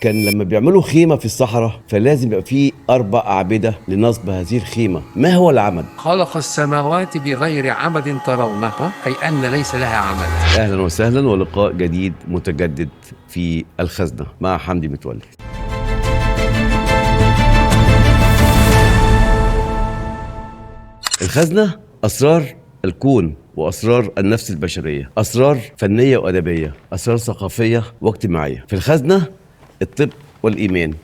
كان لما بيعملوا خيمة في الصحراء فلازم يبقى فيه 4 أعمدة لنصب هذه الخيمة. ما هو العمد؟ خلق السماوات بغير عمد ترونها، أي أن ليس لها عمد. أهلا وسهلا ولقاء جديد متجدد في الخزنة مع حمدي متولي. الخزنة أسرار الكون وأسرار النفس البشرية، أسرار فنية وأدبية، أسرار ثقافية واجتماعية. في الخزنة الطب والإيمان.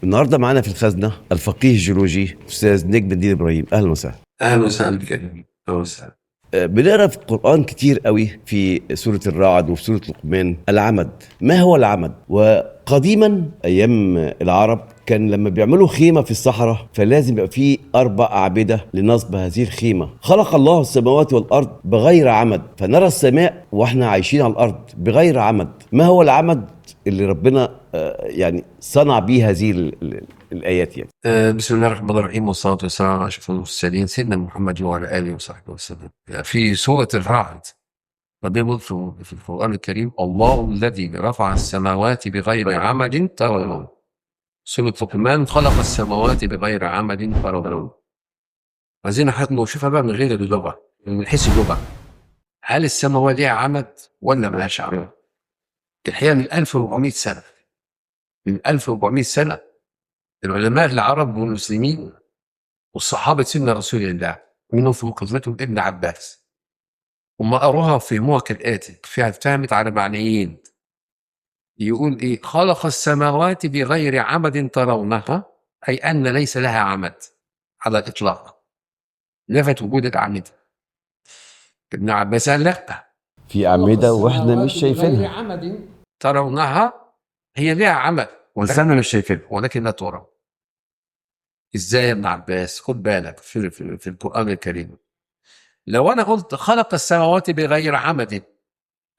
النهارده معانا في الخزنة الفقيه الجيولوجي أستاذ نجم الدين إبراهيم. أهلا وسهلا. أهلا وسهلا بك. أهلا وسهلا. بنقرا في القرآن كتير قوي في سورة الرعد وفي سورة لقمان العمد. ما هو العمد؟ وقديما أيام العرب كان لما بيعملوا خيمة في الصحراء فلازم يبقى فيه 4 أعمدة لنصب هذه الخيمة. خلق الله السماوات والأرض بغير عمد، فنرى السماء وإحنا عايشين على الأرض بغير عمد. ما هو العمد اللي ربنا يعني صنع بيه هذه الآيات يعني؟ بسم الله الرحمن الرحيم، والصلاة والسلام على أشرف المرسلين سيدنا محمد وعلى آله وصحبه وسلم. في سورة الرعد ربنا في القرآن الكريم: الله الذي رفع السماوات بغير عمد ترونها. سورة لقمان: خلق السماوات بغير عمد ترونها. عايزين نشوفها بقى من غير اللغة، من حيث اللغة. هل السماوة ليها عمد ولا ملهاش عمد؟ الحقيقة من 1400 سنة، من 1400 سنة العلماء العرب والمسلمين والصحابة سيدنا رسول الله منهم في مقدمتهم ابن عباس، وما قروها فهموها كالآتي: فيها فهمت على معنيين. يقول إيه؟ خلق السماوات بغير عمد ترونها، أي أن ليس لها عمد على الإطلاق، نفت وجود الأعمدة. ابن عباس قال لا، في أعمدة وإحنا مش شايفينها. عمد ترونها هي لها عمد ولسنا مش شايفينها. ولكن لا ترى. ازاي يا ابن عباس؟ خد بالك في القرآن الكريم، لو انا قلت خلق السماوات بغير عمد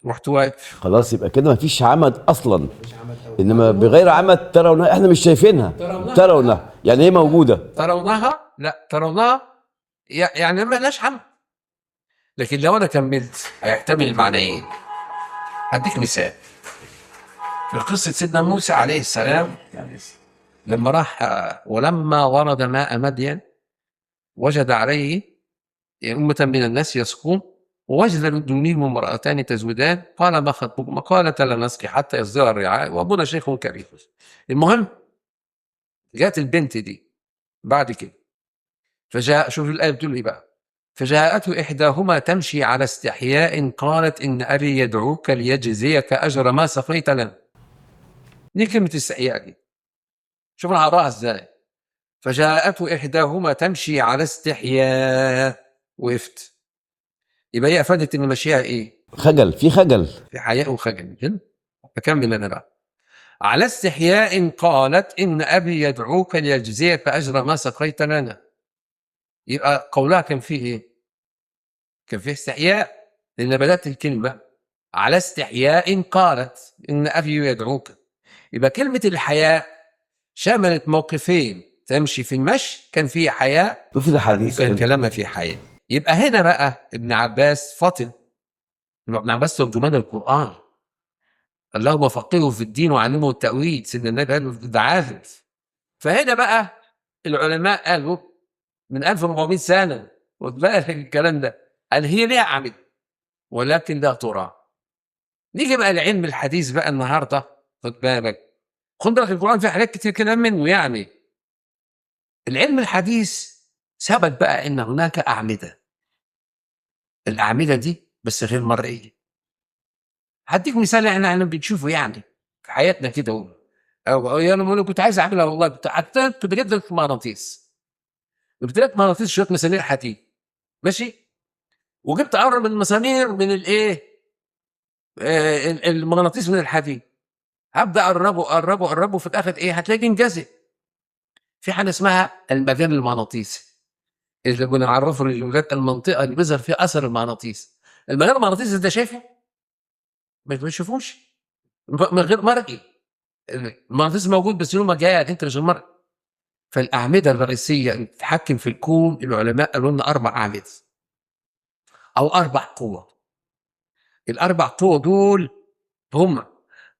رحت واقف، خلاص يبقى كده مفيش عمد اصلا. انما بغير عمد ترونها، احنا مش شايفينها. ترونها يعني هي موجوده. ترونها، لا ترونها يعني ما لهاش عمد. لكن لو انا كملت هيحتمل معنيين. هديك مثال في قصة سيدنا موسى عليه السلام، لما راح ولما ورد ماء مدين وجد عليه أمة من الناس يسقون، ووجد من دونهم امرأتان تزودان، قال ما خطبكما؟ قالتا لا نسقي حتى يصدر الرعاء وأبونا شيخ كبير. المهم جات البنت دي بعد كده، فجاء، شوف الآية بتقول إيه بقى: فجاءته إحداهما تمشي على استحياء قالت إن أبي يدعوك ليجزيك أجر ما سقيت لنا. دي كلمة استحياء دي، شوف أنا هقراها إزاي. فجاءته إحداهما تمشي على استحياء، وقفت، يبقى هي افادت ان ماشيها ايه؟ خجل، في خجل، في حياء وخجل. اكمل انا بقى: على استحياء قالت ان ابي يدعوك ليجزيك اجر ما سقيت لنا. يبقى قولها كان فيه ايه؟ كان فيه استحياء، لان بدات الكلمه على استحياء قالت ان ابي يدعوك. يبقى كلمه الحياء شملت موقفين: تمشي في المشي كان فيه حياء، وفي الحديث كان كلامها فيه حياء. يبقى هنا بقى ابن عباس فطن. ابن عباس ترجمان القرآن، اللهم فقهه في الدين وعلمه التأويل. سيدنا النبي قال ده عادل. فهنا بقى العلماء قالوا من 1400 سنة، خد بالك الكلام ده، قال هي ليها عمل ولكن لا ترى. نيجي بقى لعلم الحديث بقى النهارده، خد بالك، خد بالك القرآن فيه حاجات كتير كلام منه. يعني العلم الحديث ثبت بقى ان هناك أعمدة. الأعمدة دي بس غير مرئية. هديك مثال احنا بنشوفه يعني في حياتنا كده. أو انا كنت عايز اعملها والله، كنت جبت لك مغناطيس، جبت لك مغناطيس شويه مسامير حديد، ماشي، وجبت قرب من المسامير من الايه، المغناطيس من الحديد. هبدا اقربه في الاخر ايه؟ هتلاقي انجذب. في حاجه اسمها المجال المغناطيسي اللي بنعرفه للولاد، المنطقه اللي بيظهر فيها اثر المغناطيس. المجال المغناطيسي ده شايفه؟ ما بتشوفوش من غير مرئي. المغناطيس موجود بس له مجال، انت مش المرئي. فالاعمده الرئيسيه اللي بتتحكم في الكون، العلماء قالوا لنا 4 اعمده او 4 قوى. ال4 قوى دول هم: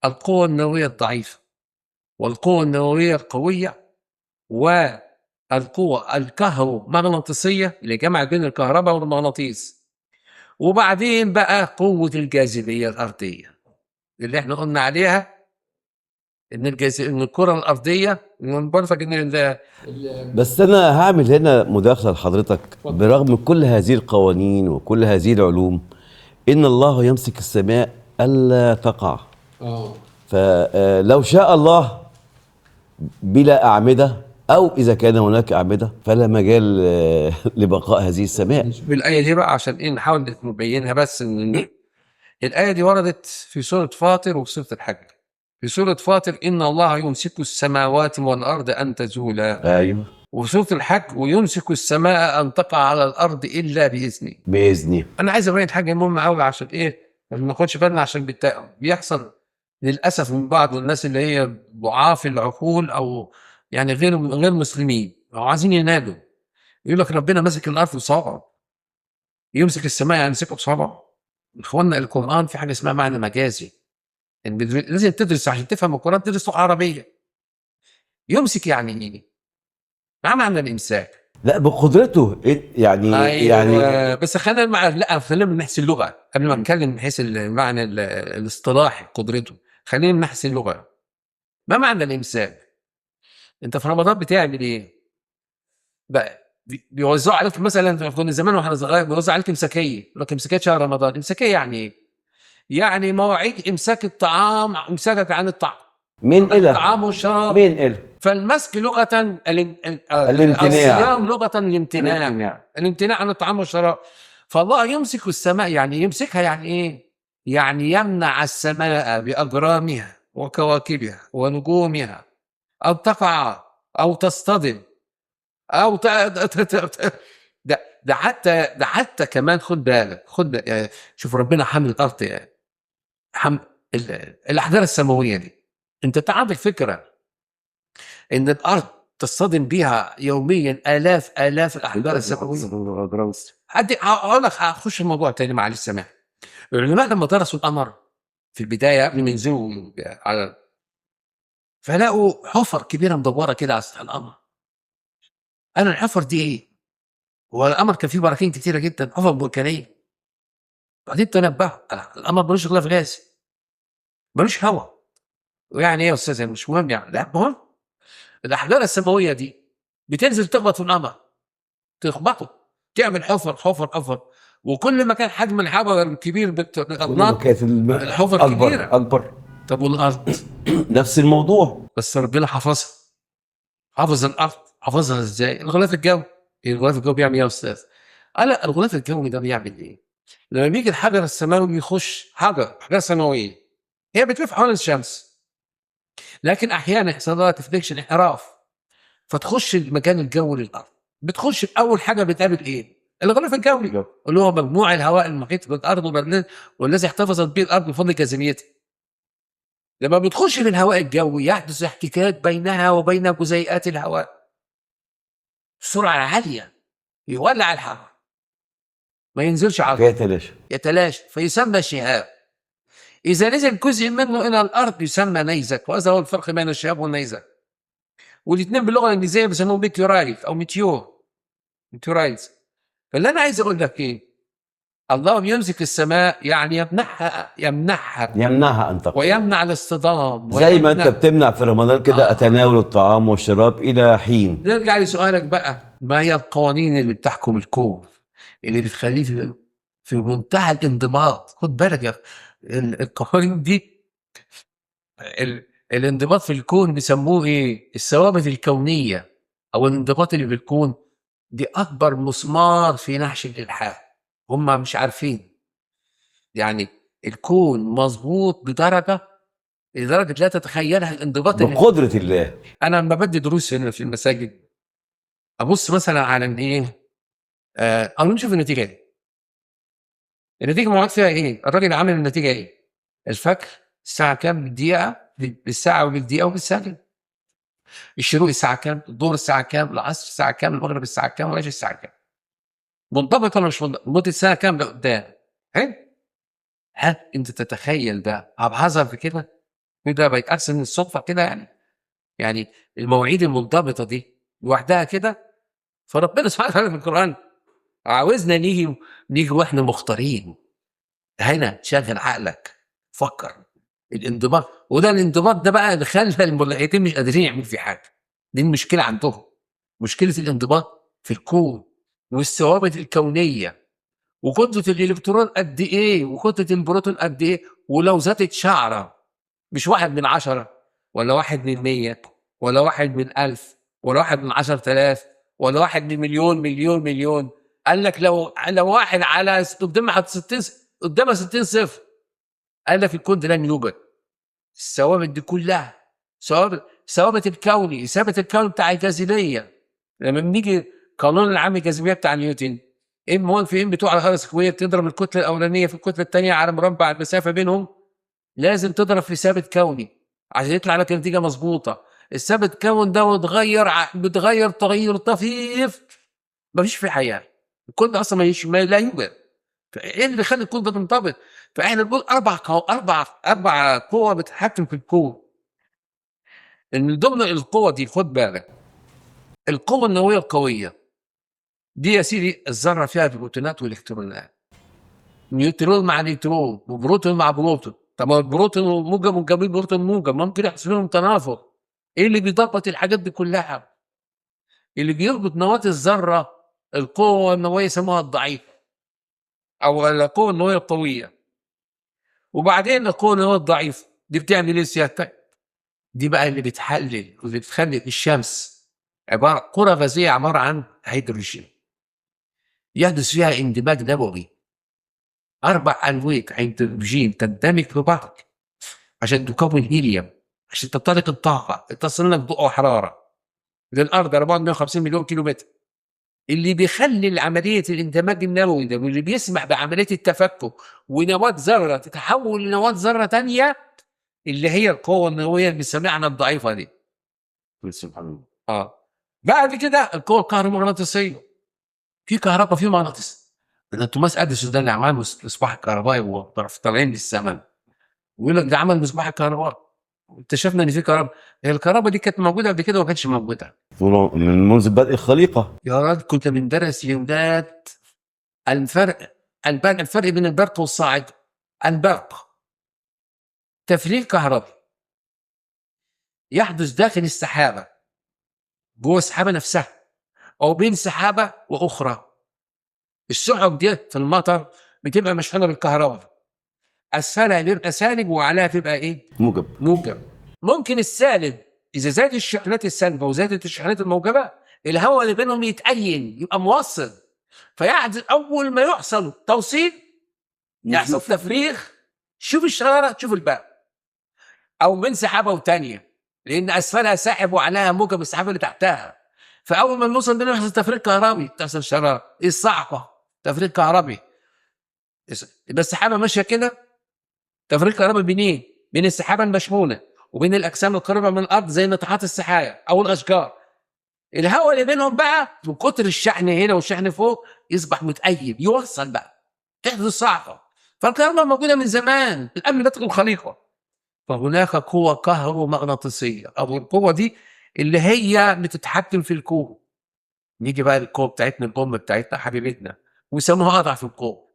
القوة النووية الضعيفة، والقوة النووية القوية، والقوة الكهرومغناطيسية اللي جمع بين الكهرباء والمغناطيس، وبعدين بقى قوة الجاذبية الأرضية اللي احنا قلنا عليها ان الكرة الأرضية برضك ان بس انا هعمل هنا مداخله لحضرتك. برغم كل هذه القوانين وكل هذه العلوم، ان الله يمسك السماء الا تقع. فلو شاء الله بلا اعمده، او اذا كان هناك اعمده، فلا مجال لبقاء هذه السماء. بالآية دي بقى عشان ايه نحاول نبينها، بس ان الآية دي وردت في سورة فاطر وفي سورة الحج. في سورة فاطر إن الله يمسك السماوات والأرض أن تزولا. ايوه، وفي سورة الحج ويمسك السماء أن تقع على الأرض إلا بإذنه. باذني. أنا عايز أبين حاجة مهمة أوي عشان إيه ما ناخدش بالنا، عشان بيحصل للأسف من بعض الناس اللي هي ضعاف العقول، أو يعني غير مسلمين، أو عايزين ينادوا يقول لك ربنا ماسك الأرض بصابعه، يمسك السماء يعني يمسكه بصابعه. إخواننا القرآن في حاجة اسمها معنى مجازي، يعني لازم تدرس عشان تفهم القرآن، تدرس لغة عربية. يمسك يعني ايه؟ ما معنى الامساك؟ لا، بقدرته يعني بس خلينا لا، خلينا من حيث اللغه قبل ما نتكلم من حيث المعنى الاصطلاحي قدرته. خلينا من حيث اللغه. ما معنى الامساك؟ انت في رمضان بتعمل ايه؟ بقى بيوزعوا عليك مثلا، كنا زمان واحنا صغير بيوزعوا عليك امساكيه، يقول لك امساكيه شهر رمضان. امساكيه يعني ايه؟ يعني مواعيد امساك الطعام، امساكك عن الطعام، من إله، الطعام والشراب. من إله. فالمسك لغة الامتناع. الصيام لغة الامتناع، الامتناع عن الطعام والشراب. فالله يمسك السماء، يعني يمسكها يعني ايه؟ يعني يمنع السماء بأجرامها وكواكبها ونجومها أو تقع أو تصطدم أو ده حتى كمان خد بالك، يعني شوف ربنا حامل الأرض، يعني حمل الأحجار السماوية دي. أنت تعرف فكرة ان الارض تصطدم بها يوميا الاف الاحجار السماويه. اقول لك هخش الموضوع تاني معلش سامح. العلماء لما درسوا القمر في البدايه قبل ما ينزلوا على، فلاقوا حفر كبيره مدوره كده على سطح القمر. انا الحفر دي ايه؟ هو القمر كان فيه براكين كتيره جدا، حفر بركانيه. بعدين تنبهوا القمر ملوش غلاف غازي، ملوش هواء. ويعني ايه يا استاذ؟ مش مهم يعني، لا مهم. الاحجار السماويه دي بتنزل تخبط في القمر، تخبطه، تعمل حفر. وكل ما كان حجم الحجر الكبير بالاطنان كانت الحفر أكبر كبيره. أكبر. طب والارض؟ نفس الموضوع. بس ربنا حفظها. حافظ الارض، حافظها ازاي؟ الغلاف الجوي. الغلاف الجوي بيعمل ايه يا استاذ؟ لا، الغلاف الجوي ده بيعمل ايه؟ لما بيجي الحجر السماوي يخش حجر سماويه، هي بتلف حول الشمس، لكن احيانا يحصل لها تفليكشن، انحراف، فتخش المكان الجوي للارض. بتخش باول حاجه بتقابل ايه؟ الغلاف الجوي، اللي هو مجموع الهواء المحيط بالارض والذي احتفظت به الارض بفضل جاذبيتها. لما بتخش في الهواء الجوي يحدث احتكاك بينها وبين جزيئات الهواء، سرعه عاليه، يولع الحراره، ما ينزلش على الارض، يتلاشى فيسمى شهاب. اذا نزل جزء منه الى الارض يسمى نيزك، وهذا هو الفرق بين الشهاب والنيزك. والاثنين باللغه الانجليزيه بيسموه ميتيورايت او ميتيورايتس. فاللي انا عايز اقول لك ايه؟ الله يمسك السماء يعني يمنعها أن تقع، ويمنع الاصطدام، زي ما أنت بتمنع في رمضان كده تناول الطعام والشراب إلى حين. نرجع لسؤالك بقى، ما هي القوانين اللي بتحكم الكون اللي بتخليه في منتهى الانضباط؟ خد بالك يا القوانين دي، الانضباط في الكون بيسموه ايه؟ الثوابت الكونيه او الانضباط اللي في الكون. دي اكبر مسمار في نحش الالحاد. هم مش عارفين يعني الكون مظبوط لدرجه لا تتخيلها الانضباط بقدره الله. انا لما بدي دروس هنا في المساجد ابص مثلا على ايه، او نشوف النتيجه ايه. النتيجه موجود فيها ايه؟ الراجل عامل النتيجه ايه؟ الفجر الساعه كام بالدقيقه، بالساعه وبالدقيقه وبالثانيه. الشروق الساعه كام، الظهر الساعه كام، العصر الساعه كام، المغرب الساعه كام، والعشاء الساعه كام. منطبق ولا مش منطبق؟ مده ساعه كام لقدام. حلو. هل انت تتخيل ده هبحذر في كده؟ ده بيتأكسن من الصدفه كده يعني؟ يعني المواعيد المنضبطه دي لوحدها كده. فربنا سبحانه وتعالى في القران عاوزنا نيجي واحنا مختارين. هنا شغل عقلك، فكر. الانضباط، وده الانضباط ده بقى اللي خلى الملحدين مش قادرين يعملوا فيه حاجه. دي المشكله عندهم، مشكله الانضباط في الكون والثوابت الكونيه، وكتله الالكترون قد ايه وكتله البروتون قد ايه، ولو زادت شعره مش 1/10 ولا 1/100 ولا 1/1000 ولا 1/10,000 ولا 1/1,000,000 مليون مليون. قال لك لو واحد على قدامها 60 قدامها 60 صفر، قال لك الكون ده لن يوجد. الثوابت دي كلها ثوابت الكوني، ثابت الكون بتاع الجاذبيه. لما بنيجي قانون العام الجاذبيه بتاع نيوتن، ام 1 في ام 2 على الار سكوير، تضرب الكتله الاولانيه في الكتله الثانيه على مربع المسافه بينهم، لازم تضرب في ثابت كوني عشان يطلع لك نتيجه مظبوطه. الثابت كون ده بتغير تغير طفيف، مفيش في حياه. الكون ده اصلا لا يوجد. فايه اللي بيخلي الكون ده منضبط؟ فاحنا بنقول اربع قوى بتتحكم في الكون. ان من ضمن القوى دي خد بالك، القوه النوويه القويه دي يا سيدي الذره فيها بروتونات والكترونات، نيوترون مع نيوترون وبروتون مع بروتون. طب ما البروتون موجب وجنبيه بروتون موجب ممكن يحصل لهم تنافر. ايه اللي بيضبط الحاجات دي كلها؟ اللي بيربط نواه الذره القوه النوويه يسموها الضعيفه، او القوه النوويه القويه. وبعدين القوه النوويه الضعيفه دي بتعمل ايه سيادتك؟ دي بقى اللي بتحلل واللي بتخلي الشمس عباره كره غازيه عباره عن هيدروجين، يحدث فيها اندماج نووي. 4 أنواع هيدروجين تندمج في بعض عشان تكون هيليوم، عشان تمتلك الطاقه، تصل لك ضوء وحراره للارض 450 مليون كيلو متر. اللي بيخلي عمليه الاندماج النووي ده واللي بيسمح بعمليه التفكك ونواه ذره تتحول لنواه ذره ثانيه، اللي هي القوه النوويه اللي بنسميها الضعيفه دي. سبحان الله. بعد كده القوه الكهرومغناطيسيه، في كهرباء في مغناطيس. ده توماس اديسون ده اللي عمل المصباح الكهربائي وطالعين للسماء، ويقول لك ده عمل مصباح الكهرباء. اكتشفنا ان في كهرباء. هي الكهرباء دي كانت موجوده قبل كده وما كانتش موجوده. من منذ بدء الخليقة. يا راجل كنت بندرس يا ولاد الفرق بين البرق والصاعقه. البرق تفريغ كهربي يحدث داخل السحابه، جوه السحابه نفسها او بين سحابه واخرى. السحب دي في المطر بتبقى مشحونه بالكهرباء، اسفلها بيبقى سالب وعليها بتبقى ايه؟ موجب. ممكن السالب اذا زادت الشحنات السالبه وزادت الشحنات الموجبه، الهواء اللي بينهم يتأين يبقى موصل، فيحدث اول ما يحصل توصيل يحصل تفريغ. شوف الشراره تشوف الباب، او من سحابه وثانيه، لان اسفلها ساحب وعليها موجب السحابه اللي تحتها. فاول ما نوصل بينهم يحصل تفريغ كهربي، تحصل شراره. الصعقه تفريغ كهربي. يبقى السحابه ماشيه كده، تفريغ كهربي بين السحابه المشحونه وبين الاجسام القريبه من الارض زي ناطحات السحايا او الاشجار. الهواء اللي بينهم بقى من كتر الشحن هنا والشحن فوق يصبح متأيد يوصل بقى، تحدث صعقه. فالكهرباء موجوده من زمان، الامن لا الخليقه. فهناك قوه كهرومغناطيسيه، او القوه دي اللي هي بتتحكم في الكون. نيجي بقى للقوه بتاعتنا الام بتاعتنا حبيبتنا ويسموها اضعف القوه.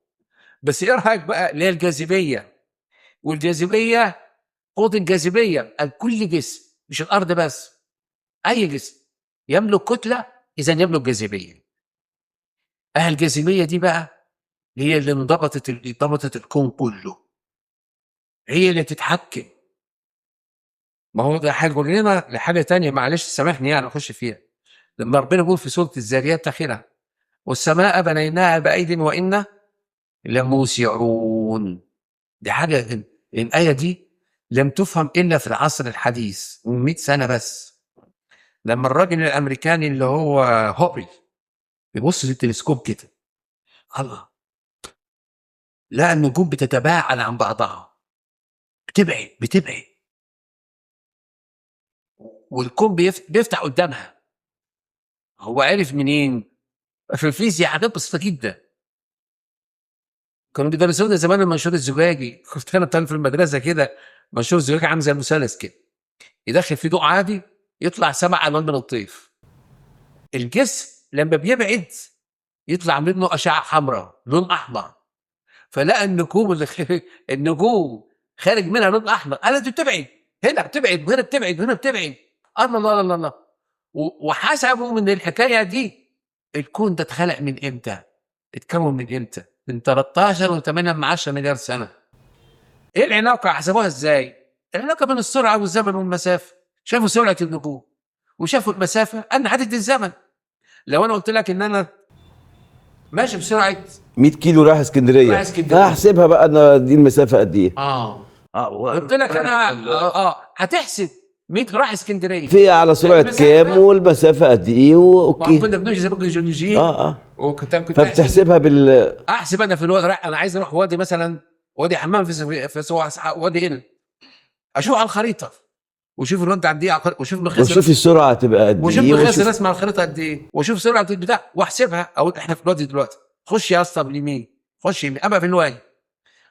بس ايه رايك بقى اللي هي الجاذبيه؟ والجاذبيه قوه الجاذبيه لكل جسم، مش الارض بس، اي جسم يملك كتله اذا يملك جاذبيه. الجاذبيه دي بقى هي اللي ضبطت الكون كله، هي اللي تتحكم. ما هو ده هيقول لنا لحاجه ثانيه، معلش سامحني يعني اخش فيها. لما ربنا بيقول في سوره الذاريات اخرها والسماء بنيناها بايد وانا لموسعون. دي حاجه، الايه دي لم تفهم الا في العصر الحديث من 100 سنه بس. لما الراجل الامريكاني اللي هو هوبل بيبص في التلسكوب كده، الله، لا النجوم بتتباعد عن بعضها، بتبعد والكون بيفتح قدامها. هو عرف منين؟ في الفيزياء حاجات بسيطه جدا. كانوا بيدرسونا زمان المنشور الزجاجي. كنت انا طالب في المدرسه كده، منشور الزجاجي عامل زي المثلث كده، يدخل فيه ضوء عادي يطلع 7 ألوان من الطيف. الجسم لما بيبعد يطلع منه أشعة حمراء لون أحمر، فلقى النجوم النجوم خارج منها لون أحمر، قال دي بتبعد، هنا بتبعد وهنا بتبعد وهنا بتبعد. الله الله الله الله. وحسبوا من الحكاية دي الكون ده اتخلق من إمتى؟ اتكون من إمتى؟ من 13.8 مليار سنة. إيه العلاقة؟ حسبوها إزاي؟ العلاقة بين السرعة والزمن والمسافة. شافوا سرعة النجوم وشافوا المسافة، أنا عدد الزمن. لو أنا قلت لك إن أنا ماشي بسرعة 100 كيلو رايح اسكندريه، هحسبها بقى ان دي المسافه قد ايه. قلت لك انا هتحسب 100 راح اسكندريه فيها على سرعه كام والمسافه قد ايه، اوكي. كنا بنمشي زي ما كنا جيولوجيين. كنت فبتحسبها احسب انا في الوادي، انا عايز اروح وادي مثلا، وادي حمام في وادي هنا، اشوف على الخريطه وشوف الواد قد ايه، وشوف السرعه هتبقى قد ايه، وشوف مقياس الرسم على الخريطه قد ايه، وشوف سرعه البتاع واحسبها. او احنا في الوادي دلوقتي، خش يا اسطى باليمين، خش يمين، ابقى في الوادي.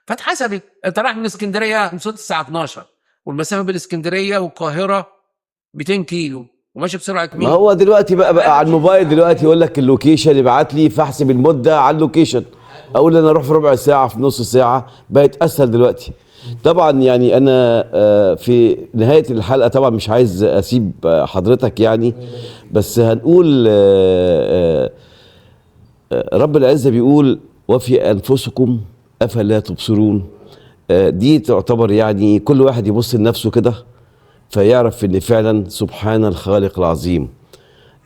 فاتحسبت انت رايح من اسكندريه من الساعه 12 والمسافه بين اسكندريه والقاهره 200 كيلو وماشي بسرعه 100. ما هو دلوقتي بقى على الموبايل دلوقتي يقول لك اللوكيشن، يبعت لي فاحسب المده على اللوكيشن، اقول انا اروح في ربع ساعه في نص ساعه، بقت اسهل دلوقتي. طبعا يعني انا في نهايه الحلقه طبعا مش عايز اسيب حضرتك يعني، بس هنقول رب العزه بيقول وفي انفسكم افلا تبصرون. دي تعتبر يعني كل واحد يبص لنفسه كده فيعرف ان فعلا سبحان الخالق العظيم.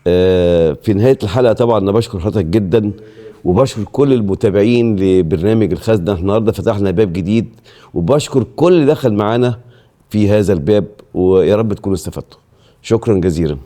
في نهايه الحلقه طبعا انا بشكر حضرتك جدا، وبشكر كل المتابعين لبرنامج الخزنه. النهارده فتحنا باب جديد، وبشكر كل اللي دخل معانا في هذا الباب، ويا رب تكونوا استفدتوا. شكرا جزيلا.